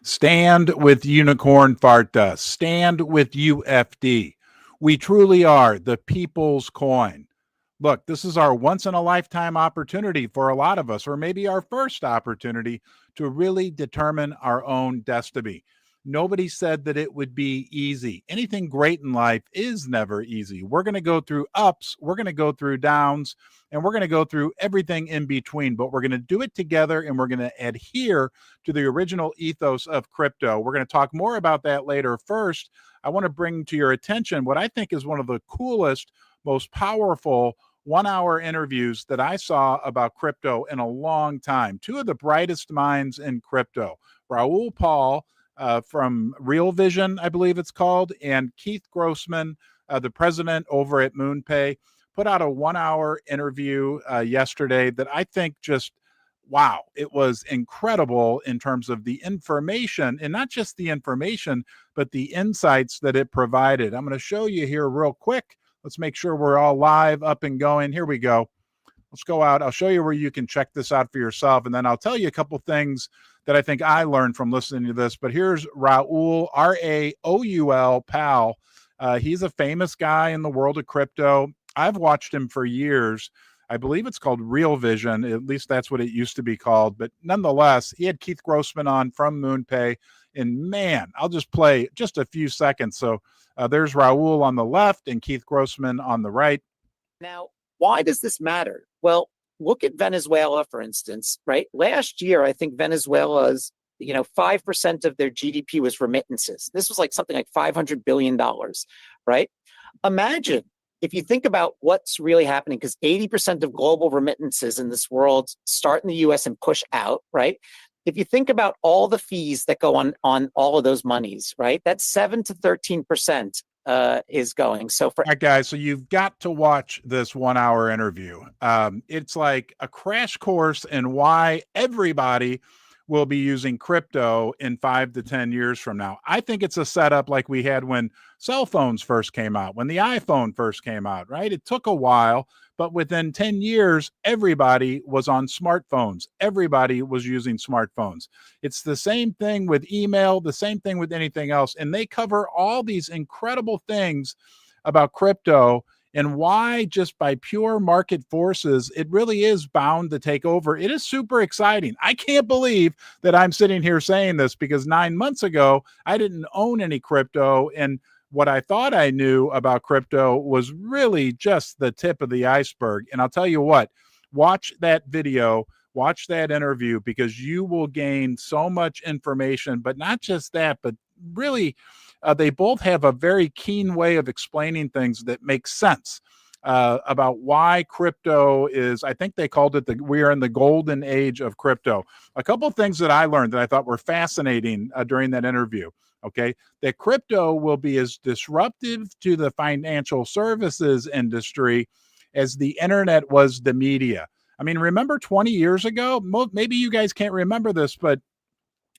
Stand with Unicorn Fart Dust. Stand with UFD. We truly are the people's coin. Look, this is our once in a lifetime opportunity for a lot of us, or maybe our first opportunity to really determine our own destiny. Nobody said that it would be easy. Anything great in life is never easy. We're going to go through ups, we're going to go through downs, and we're going to go through everything in between, but we're going to do it together and we're going to adhere to the original ethos of crypto. We're going to talk more about that later. First, I want to bring to your attention what I think is one of the coolest, most powerful 1 hour interviews that I saw about crypto in a long time. Two of the brightest minds in crypto, Raoul Paul from Real Vision, I believe it's called, and Keith Grossman, the president over at MoonPay, put out a 1 hour interview yesterday that I think just, wow, it was incredible in terms of the information, and not just the information, but the insights that it provided. I'm going to show you here real quick. Let's make sure we're all live, up and going. Here we go. Let's go out. I'll show you where you can check this out for yourself, and then I'll tell you a couple things that I think I learned from listening to this. But here's Raoul, Raoul, Pal. He's a famous guy in the world of crypto. I've watched him for years. I believe it's called Real Vision. At least that's what it used to be called. But nonetheless, he had Keith Grossman on from MoonPay. And man, I'll just play just a few seconds. So there's Raoul on the left and Keith Grossman on the right. Now, why does this matter? Well, look at Venezuela, for instance, right? Last year, I think Venezuela's, 5% of their GDP was remittances. This was like something like $500 billion, right? Imagine if you think about what's really happening, because 80% of global remittances in this world start in the US and push out, right? If you think about all the fees that go on all of those monies, right? That's 7 to 13% is going. So for all right, guys, so you've got to watch this 1 hour interview. It's like a crash course in why everybody will be using crypto in 5 to 10 years from now. I think it's a setup like we had when cell phones first came out, when the iPhone first came out, right? It took a while, but within 10 years, everybody was on smartphones. Everybody was using smartphones. It's the same thing with email, the same thing with anything else. And they cover all these incredible things about crypto and why, just by pure market forces, it really is bound to take over. It is super exciting. I can't believe that I'm sitting here saying this, because 9 months ago, I didn't own any crypto. And what I thought I knew about crypto was really just the tip of the iceberg. And I'll tell you what, watch that video, watch that interview, because you will gain so much information. But not just that, but really, they both have a very keen way of explaining things that make sense about why crypto is, I think they called it, we are in the golden age of crypto. A couple of things that I learned that I thought were fascinating during that interview. Okay, that crypto will be as disruptive to the financial services industry as the internet was the media. I mean, remember 20 years ago, maybe you guys can't remember this, but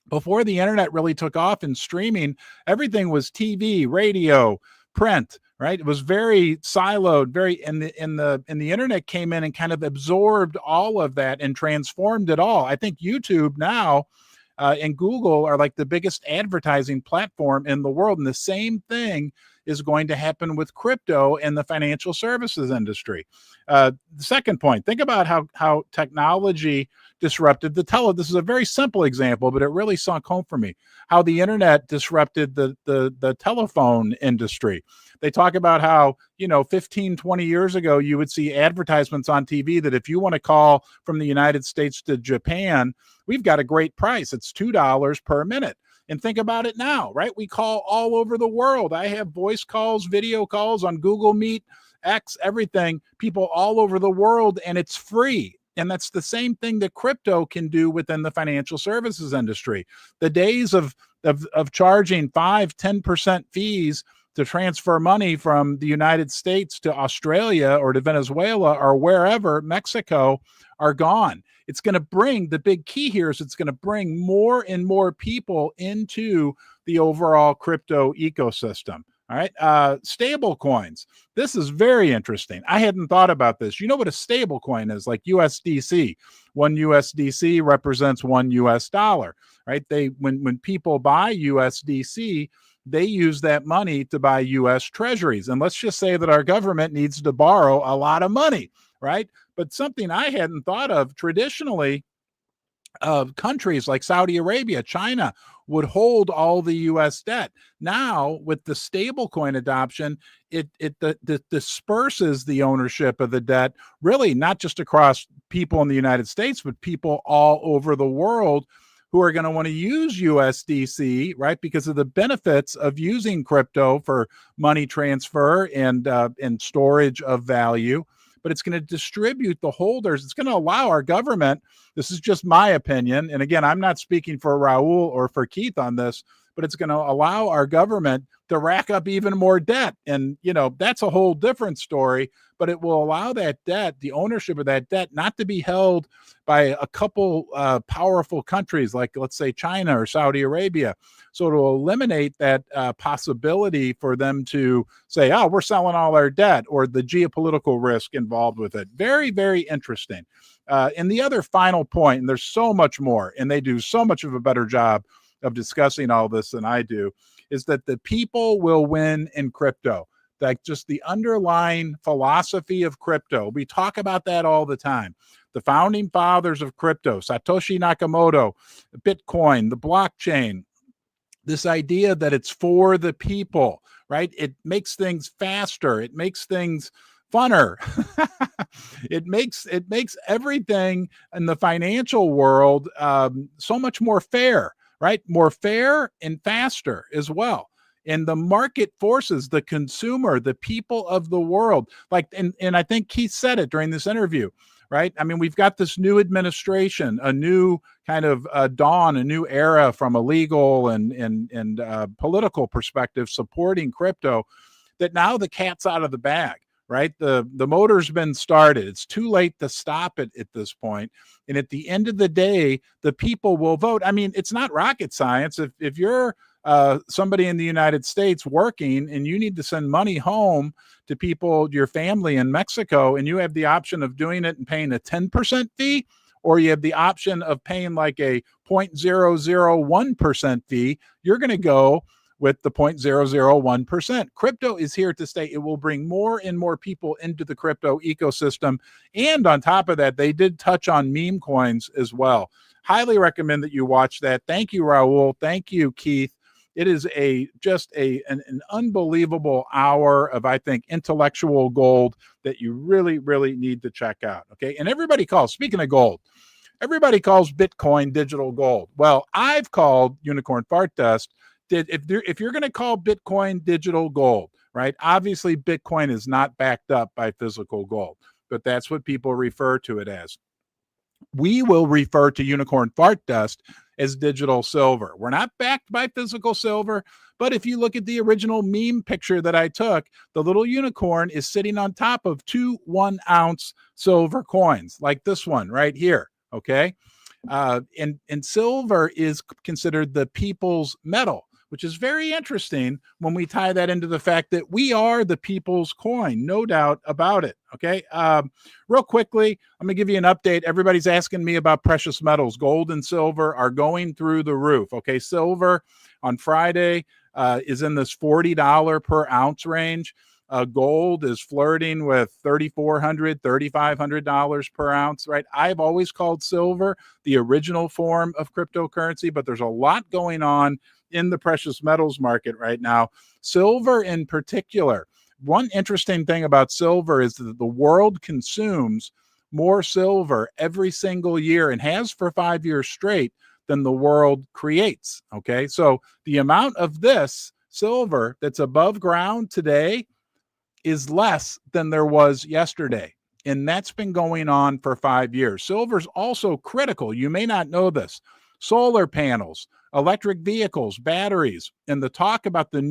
before the internet really took off in streaming, everything was TV, radio, print, right? It was very siloed, and the internet came in and kind of absorbed all of that and transformed it all. I think YouTube now and Google are like the biggest advertising platform in the world. And the same thing is going to happen with crypto and the financial services industry. The second point, think about how technology disrupted this is a very simple example, but it really sunk home for me, how the internet disrupted the telephone industry. They talk about how, 15, 20 years ago, you would see advertisements on TV that if you want to call from the United States to Japan, we've got a great price. It's $2 per minute. And think about it now, right? We call all over the world. I have voice calls, video calls on Google Meet, X, everything, people all over the world, and it's free. And that's the same thing that crypto can do within the financial services industry. The days of charging 5-10% fees to transfer money from the United States to Australia or to Venezuela or wherever, Mexico, are gone. It's going to bring, the big key here is it's going to bring more and more people into the overall crypto ecosystem. All right. Stable coins. This is very interesting. I hadn't thought about this. You know what a stable coin is? Like USDC. One USDC represents one US dollar, right? When people buy USDC, they use that money to buy US treasuries. And let's just say that our government needs to borrow a lot of money, right? But something I hadn't thought of traditionally, countries like Saudi Arabia, China would hold all the U.S. debt. Now, with the stablecoin adoption, it disperses the ownership of the debt, really not just across people in the United States, but people all over the world who are going to want to use USDC, right? Because of the benefits of using crypto for money transfer and storage of value. But it's going to distribute the holders. It's going to allow our government, this is just my opinion, and again, I'm not speaking for Raul or for Keith on this, but it's going to allow our government to rack up even more debt. And, that's a whole different story, but it will allow that debt, the ownership of that debt, not to be held by a couple powerful countries like, let's say, China or Saudi Arabia. So to eliminate that possibility for them to say, oh, we're selling all our debt, or the geopolitical risk involved with it. Very, very interesting. And the other final point, and there's so much more, and they do so much of a better job of discussing all this than I do, is that the people will win in crypto. Like just the underlying philosophy of crypto. We talk about that all the time. The founding fathers of crypto, Satoshi Nakamoto, Bitcoin, the blockchain, this idea that it's for the people, right? It makes things faster. It makes things funner. it makes everything in the financial world so much more fair, right? More fair and faster as well. And the market forces, the consumer, the people of the world, and I think Keith said it during this interview, right? I mean, we've got this new administration, a new kind of dawn, a new era from a legal and political perspective supporting crypto, that now the cat's out of the bag, right? The motor's been started. It's too late to stop it at this point. And at the end of the day, the people will vote. I mean, it's not rocket science. If you're somebody in the United States working and you need to send money home to people, your family in Mexico, and you have the option of doing it and paying a 10% fee, or you have the option of paying like a 0.001% fee, you're going to go with the 0.001%. Crypto is here to stay. It will bring more and more people into the crypto ecosystem. And on top of that, they did touch on meme coins as well. Highly recommend that you watch that. Thank you, Raul. Thank you, Keith. It is just an unbelievable hour of, I think, intellectual gold that you really, really need to check out. Okay. And everybody calls, speaking of gold, everybody calls Bitcoin digital gold. Well, I've called Unicorn Fart Dust. If you're going to call Bitcoin digital gold, right? Obviously, Bitcoin is not backed up by physical gold, but that's what people refer to it as. We will refer to Unicorn Fart Dust as digital silver. We're not backed by physical silver, but if you look at the original meme picture that I took, the little unicorn is sitting on top of two 1-ounce silver coins, like this one right here. Okay. And silver is considered the people's metal, which is very interesting when we tie that into the fact that we are the people's coin, no doubt about it. Okay. Real quickly, I'm going to give you an update. Everybody's asking me about precious metals. Gold and silver are going through the roof. Okay. Silver on Friday is in this $40 per ounce range. Gold is flirting with $3,400, $3,500 per ounce, right? I've always called silver the original form of cryptocurrency, but there's a lot going on in the precious metals market right now. Silver in particular. One interesting thing about silver is that the world consumes more silver every single year and has for 5 years straight than the world creates. Okay. So the amount of this silver that's above ground today is less than there was yesterday. And that's been going on for 5 years. Silver's also critical. You may not know this. Solar panels, electric vehicles, batteries, and the talk about the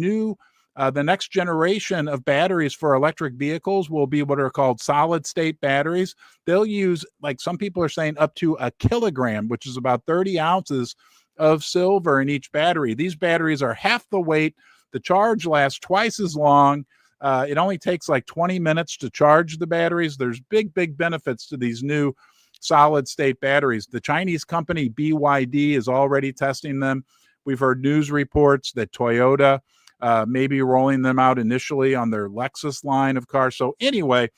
next generation of batteries for electric vehicles will be what are called solid state batteries. They'll use, like some people are saying, up to a kilogram, which is about 30 ounces of silver in each battery. These batteries are half the weight The charge lasts twice as long. It only takes like 20 minutes to charge the batteries. There's big benefits to these new solid state batteries. The Chinese company BYD is already testing them. We've heard news reports that Toyota may be rolling them out initially on their Lexus line of cars. So anyway,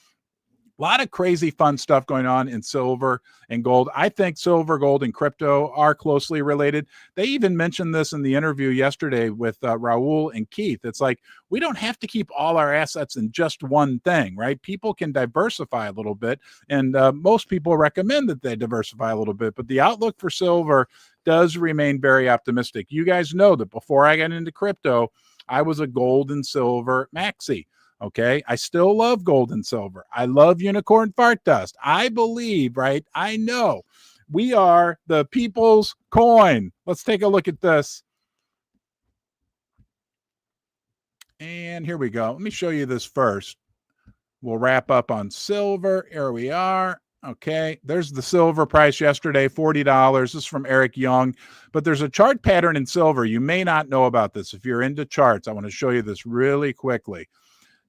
a lot of crazy fun stuff going on in silver and gold. I think silver, gold, and crypto are closely related. They even mentioned this in the interview yesterday with Raul and Keith. It's like, we don't have to keep all our assets in just one thing, right? People can diversify a little bit, and most people recommend that they diversify a little bit, but the outlook for silver does remain very optimistic. You guys know that before I got into crypto, I was a gold and silver maxi. Okay. I still love gold and silver. I love unicorn fart dust. I believe, right? I know we are the people's coin. Let's take a look at this. And here we go. Let me show you this first. We'll wrap up on silver. Here we are. Okay. There's the silver price yesterday, $40. This is from Eric Young. But there's a chart pattern in silver. You may not know about this. If you're into charts, I want to show you this really quickly.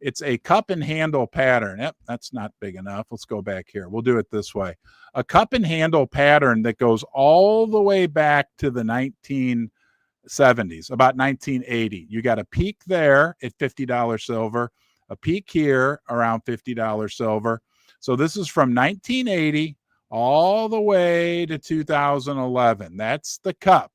It's a cup and handle pattern. Yep, that's not big enough. Let's go back here. We'll do it this way. A cup and handle pattern that goes all the way back to the 1970s, about 1980. You got a peak there at $50 silver, a peak here around $50 silver. So this is from 1980 all the way to 2011. That's the cup.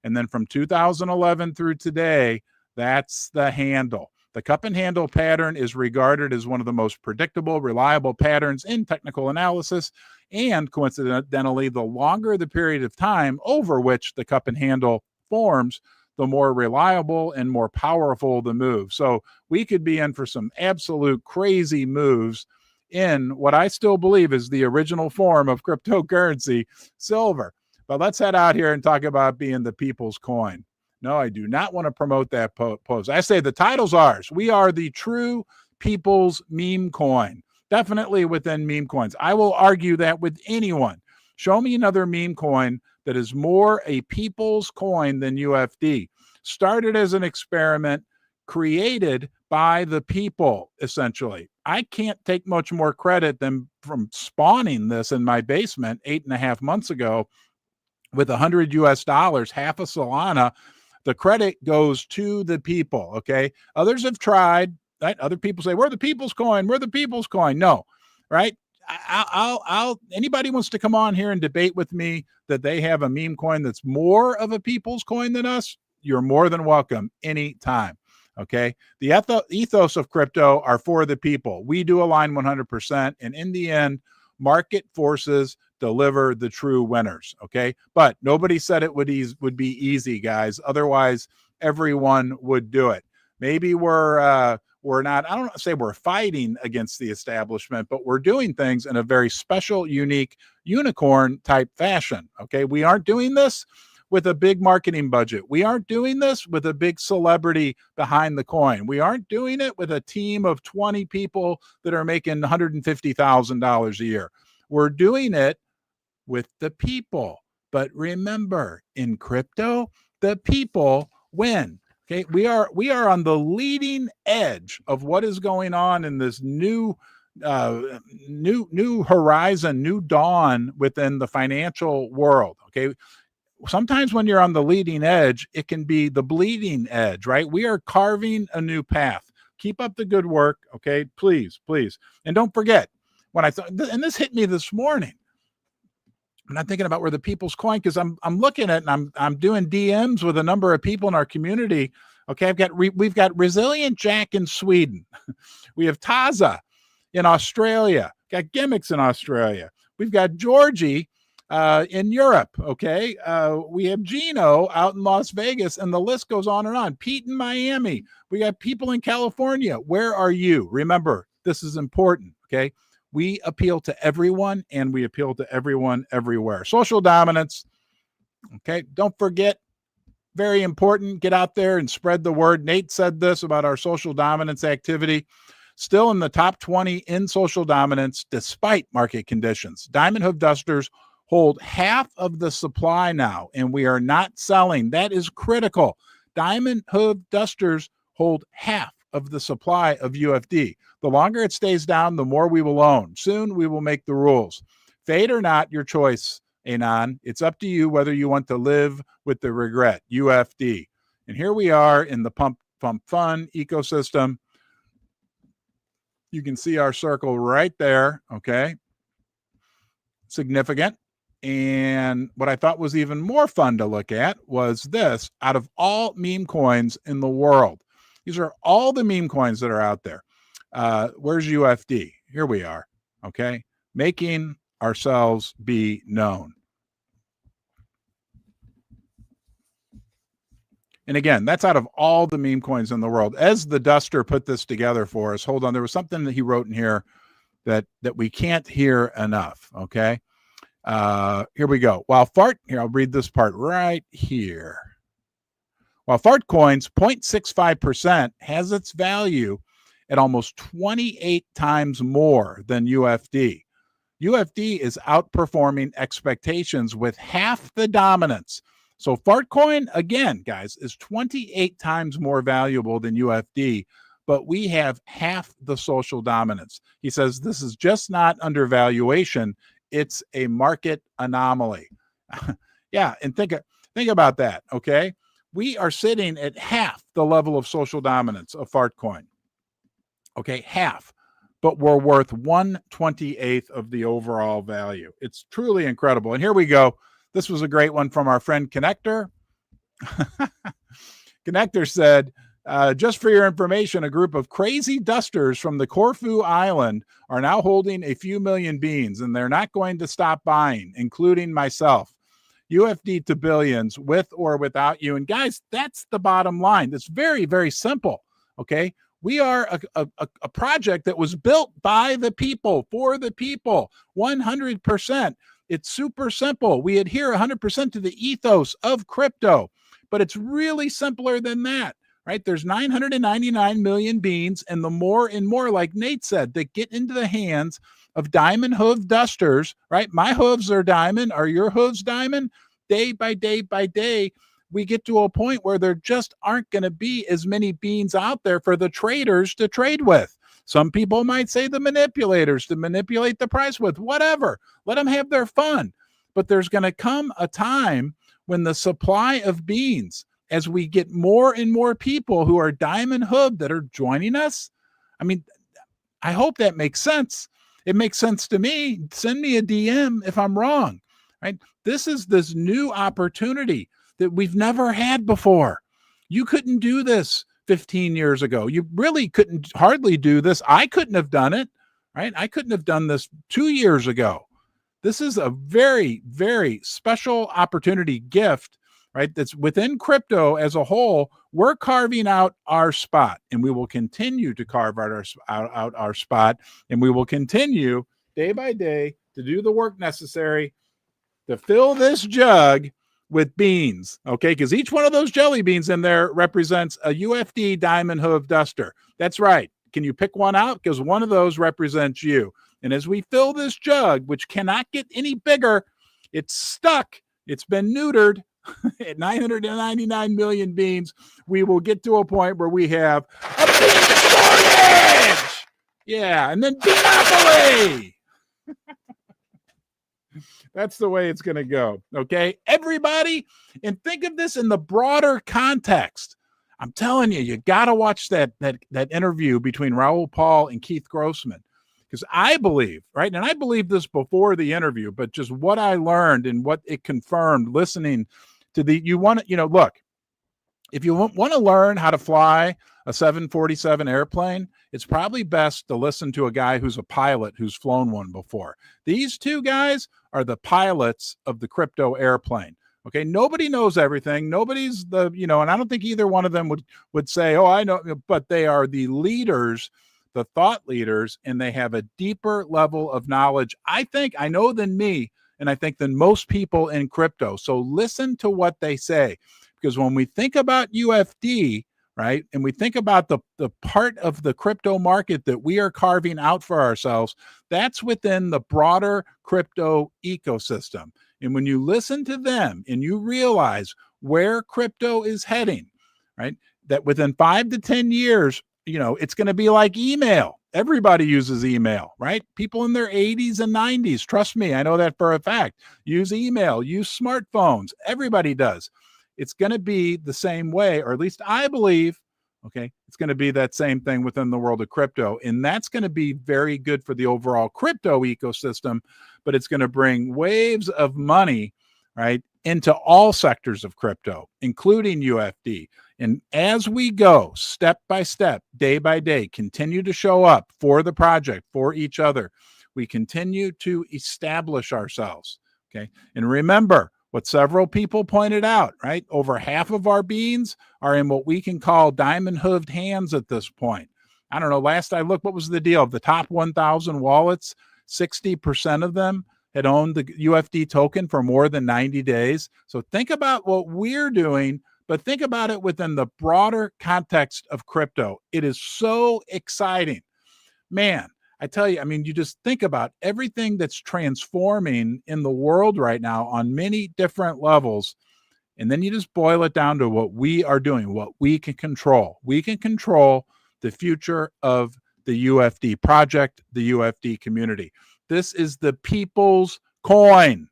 And then from 2011 through today, that's the handle. The cup and handle pattern is regarded as one of the most predictable, reliable patterns in technical analysis, and coincidentally, the longer the period of time over which the cup and handle forms, the more reliable and more powerful the move. So we could be in for some absolute crazy moves in what I still believe is the original form of cryptocurrency, silver. But let's head out here and talk about being the people's coin. No, I do not want to promote that post. I say the title's ours. We are the true people's meme coin. Definitely within meme coins. I will argue that with anyone. Show me another meme coin that is more a people's coin than UFD. Started as an experiment, created by the people, essentially. I can't take much more credit than from spawning this in my basement 8.5 months ago with $100 US, half a Solana. The credit goes to the people. Okay. Others have tried, right? Other people say, we're the people's coin. We're the people's coin. No, right? Anybody wants to come on here and debate with me that they have a meme coin that's more of a people's coin than us, you're more than welcome anytime. Okay. The ethos of crypto are for the people. We do align 100%. And in the end, market forces deliver the true winners. Okay. But nobody said it would be easy, guys. Otherwise, everyone would do it. Maybe we're not, I don't say we're fighting against the establishment, but we're doing things in a very special, unique unicorn type fashion. Okay. We aren't doing this with a big marketing budget. We aren't doing this with a big celebrity behind the coin. We aren't doing it with a team of 20 people that are making $150,000 a year. We're doing it with the people. But remember, in crypto, the people win. Okay, we are on the leading edge of what is going on in this new horizon, new dawn within the financial world. Okay, sometimes when you're on the leading edge, it can be the bleeding edge, right? We are carving a new path. Keep up the good work, okay? Please, and don't forget when I thought, and this hit me this morning. And I'm thinking about where the people's coin, because I'm looking at and I'm doing DMs with a number of people in our community. Okay, we've got Resilient Jack in Sweden, we have Taza in Australia, got Gimmicks in Australia, we've got Georgie in Europe. Okay, we have Gino out in Las Vegas, and the list goes on and on. Pete in Miami, we got people in California. Where are you? Remember, this is important. Okay. We appeal to everyone, and we appeal to everyone everywhere. Social dominance. Okay. Don't forget, very important. Get out there and spread the word. Nate said this about our social dominance activity. Still in the top 20 in social dominance, despite market conditions. Diamond Hoof Dusters hold half of the supply now, and we are not selling. That is critical. Diamond Hoof Dusters hold half of the supply of UFD. The longer it stays down, the more we will own. Soon we will make the rules. Fade or not, your choice, Anon. It's up to you whether you want to live with the regret. UFD. And here we are in the pump fun ecosystem. You can see our circle right there. Okay. Significant. And what I thought was even more fun to look at was this. Out of all meme coins in the world, these are all the meme coins that are out there. Where's UFD? Here we are. Okay. Making ourselves be known. And again, that's out of all the meme coins in the world. As the Duster put this together for us, hold on, there was something that he wrote in here that we can't hear enough. Okay. Here we go. Here, I'll read this part right here. While Fartcoin's 0.65% has its value at almost 28 times more than UFD. UFD is outperforming expectations with half the dominance. So Fartcoin, again, guys, is 28 times more valuable than UFD, but we have half the social dominance. He says this is just not undervaluation. It's a market anomaly. Yeah, and think about that, okay? We are sitting at half the level of social dominance of Fartcoin. Okay, half. But we're worth 1/28th of the overall value. It's truly incredible. And here we go. This was a great one from our friend Connector. Connector said, just for your information, a group of crazy dusters from the Corfu Island are now holding a few million beans, and they're not going to stop buying, including myself. UFD to billions with or without you. And guys, that's the bottom line. It's very, very simple. Okay. We are a project that was built by the people, for the people, 100%. It's super simple. We adhere 100% to the ethos of crypto, but it's really simpler than that, right? There's 999 million beans, and the more and more, like Nate said, that get into the hands of diamond hoof dusters, right? My hooves are diamond. Are your hooves diamond? Day by day by day, we get to a point where there just aren't going to be as many beans out there for the traders to trade with. Some people might say the manipulators to manipulate the price with, whatever. Let them have their fun. But there's going to come a time when the supply of beans, as we get more and more people who are diamond hoof that are joining us, I mean, I hope that makes sense. It makes sense to me. Send me a DM if I'm wrong, right? This is this new opportunity that we've never had before. You couldn't do this 15 years ago. You really couldn't hardly do this. I couldn't have done it, right? I couldn't have done this 2 years ago. This is a very, very special opportunity gift, right? That's within crypto as a whole. We're carving out our spot, and we will continue to carve out our spot, and we will continue day by day to do the work necessary to fill this jug with beans, okay? Because each one of those jelly beans in there represents a UFD diamond hoof duster. That's right. Can you pick one out? Because one of those represents you. And as we fill this jug, which cannot get any bigger, it's stuck. It's been neutered at 999 million beans. We will get to a point where we have a bean shortage. Yeah, and then Beanopoly. That's the way it's going to go. Okay, everybody, and think of this in the broader context. I'm telling you, you got to watch that interview between Raoul Paul and Keith Grossman, because I believe, right, and I believed this before the interview, but just what I learned and what it confirmed listening to look, if you want to learn how to fly a 747 airplane, it's probably best to listen to a guy who's a pilot who's flown one before. These two guys are the pilots of the crypto airplane. Okay, nobody knows everything. Nobody's and I don't think either one of them would say, oh, I know, but they are the leaders, the thought leaders, and they have a deeper level of knowledge, I know than me, and I think than most people in crypto. So listen to what they say, because when we think about UFD, right, and we think about the part of the crypto market that we are carving out for ourselves, that's within the broader crypto ecosystem. And when you listen to them and you realize where crypto is heading, right? That within 5 to 10 years, it's going to be like email. Everybody uses email, right? People in their 80s and 90s, trust me, I know that for a fact, use email, use smartphones. Everybody does. It's going to be the same way, or at least I believe, okay, it's going to be that same thing within the world of crypto. And that's going to be very good for the overall crypto ecosystem, but it's going to bring waves of money, right, into all sectors of crypto, including UFD. And as we go step by step, day by day, continue to show up for the project, for each other, we continue to establish ourselves. Okay. And remember what several people pointed out, right? Over half of our beans are in what we can call diamond hooved hands at this point. I don't know. Last I looked, what was the deal? Of the top 1,000 wallets, 60% of them had owned the UFD token for more than 90 days. So think about what we're doing, but think about it within the broader context of crypto. It is so exciting. Man, I tell you, I mean, you just think about everything that's transforming in the world right now on many different levels. And then you just boil it down to what we are doing, what we can control. We can control the future of the UFD project, the UFD community. This is the people's coin.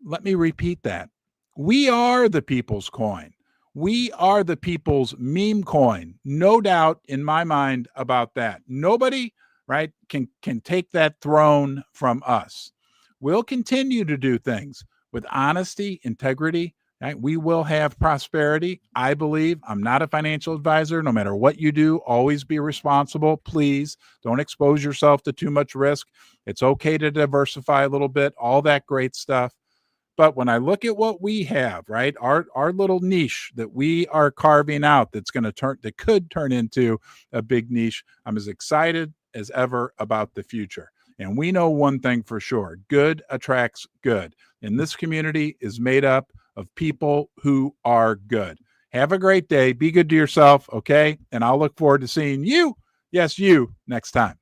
Let me repeat that. We are the people's coin. We are the people's meme coin. No doubt in my mind about that. Nobody, right, can take that throne from us. We'll continue to do things with honesty, integrity. Right? We will have prosperity. I believe. I'm not a financial advisor. No matter what you do, always be responsible. Please don't expose yourself to too much risk. It's okay to diversify a little bit, all that great stuff. But when I look at what we have, right, our little niche that we are carving out that could turn into a big niche, I'm as excited as ever about the future. And we know one thing for sure: good attracts good. And this community is made up of people who are good. Have a great day. Be good to yourself, okay? And I'll look forward to seeing you, yes, you, next time.